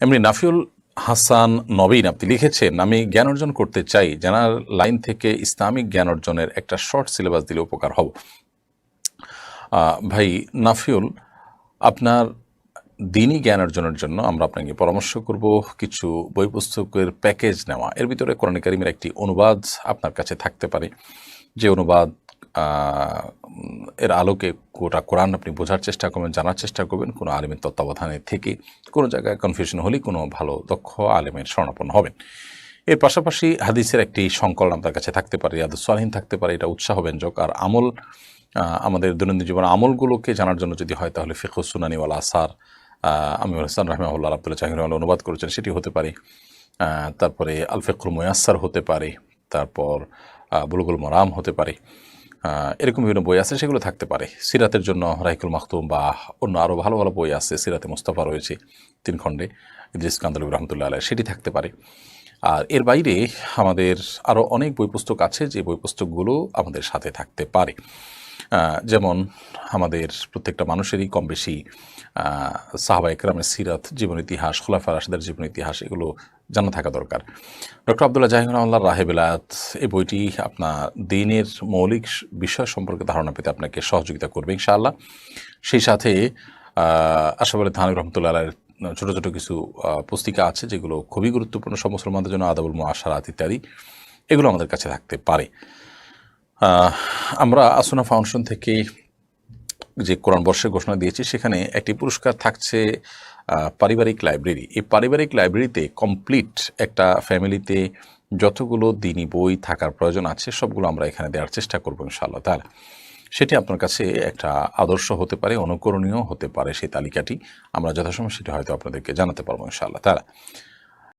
এমনি নাফিউল হাসান নবীন আপনি লিখেছেন, আমি জ্ঞান অর্জন করতে চাই, জানার লাইন থেকে ইসলামিক জ্ঞান অর্জনের একটা শর্ট সিলেবাস দিলে উপকার হব। ভাই নাফিউল, আপনার দিনই জ্ঞান অর্জনের জন্য আমরা আপনাকে পরামর্শ করব কিছু বই পুস্তকের প্যাকেজ নেওয়া। এর ভিতরে কোরআন কারীমের একটি অনুবাদ আপনার কাছে থাকতে পারে, যে অনুবাদ এর আলোকে গোটা কোরআন আপনি বোঝার চেষ্টা করবেন, জানার চেষ্টা করবেন। কোনো আলেমের তত্ত্বাবধানে থেকে কোনো জায়গায় কনফিউশন হলে কোনো ভালো দক্ষ আলেমের শরণাপন্ন হবেন। এর পাশাপাশি হাদিসের একটি সংকলন আপনার কাছে থাকতে পারে, রিয়াদুস সালিহিন থাকতে পারে, এটা উৎসাহব্যঞ্জক। আর আমল, আমাদের দৈনন্দিন জীবনের আমলগুলোকে জানার জন্য যদি হয় তাহলে ফিকহুস সুনানি ওয়াল আসার আমিরুল হাসান রাহিমাহুল্লাহ আব্দুল্লাহ জাহির অনুবাদ করেছেন, সেটি হতে পারে। তারপরে আল ফিকহুল মুয়াস্সার হতে পারে, তারপর বুলুগুল মারাম হতে পারে। এরকম বিভিন্ন বই আছে, সেগুলো থাকতে পারে। সিরাতের জন্য রাহিকুল মাখতুম বা অন্য আরও ভালো ভালো বই আছে, সিরাতে মুস্তাফা রয়েছে 3 খণ্ডে, ইদ্রিস কান্দলবী রহমতুল্লাহ আলাইহ, সেটি থাকতে পারে। আর এর বাইরে আমাদের আরও অনেক বই পুস্তক আছে, যে বই পুস্তকগুলো আমাদের সাথে থাকতে পারে। যেমন আমাদের প্রত্যেকটা মানুষেরই কম বেশি সাহাবা একরামের সিরাত, জীবন ইতিহাস, খুলাফা রাশিদের জীবন ইতিহাস, এগুলো জানা থাকা দরকার। ডক্টর আব্দুল্লাহ জাহির রহমাল্লাহর রাহে বেলায়েত, এই বইটি আপনার দিনের মৌলিক বিষয় সম্পর্কে ধারণা পেতে আপনাকে সহযোগিতা করবে ইনশাআল্লাহ। সেই সাথে আশরাফ আলী থানভী রহমতুল্লাহ আলাইহির ছোটো ছোটো কিছু পুস্তিকা আছে, যেগুলো খুবই গুরুত্বপূর্ণ সব মুসলমানদের জন্য, আদাবুল মুআশারাত ইত্যাদি, এগুলো আমাদের কাছে থাকতে পারে। আমরা আসুনা ফাউন্ডেশন থেকে যে কোরআন বর্ষের ঘোষণা দিয়েছি, সেখানে একটি পুরস্কার থাকছে পারিবারিক লাইব্রেরি। এই পারিবারিক লাইব্রেরিতে কমপ্লিট একটা ফ্যামিলিতে যতগুলো দিনী বই থাকার প্রয়োজন আছে, সবগুলো আমরা এখানে দেওয়ার চেষ্টা করবো ইনশাআল্লাহ তাআলা। সেটি আপনার কাছে একটা আদর্শ হতে পারে, অনুকরণীয় হতে পারে। সেই তালিকাটি আমরা যথাসময় সেটি হয়তো আপনাদেরকে জানাতে পারবো ইনশাআল্লাহ তাআলা।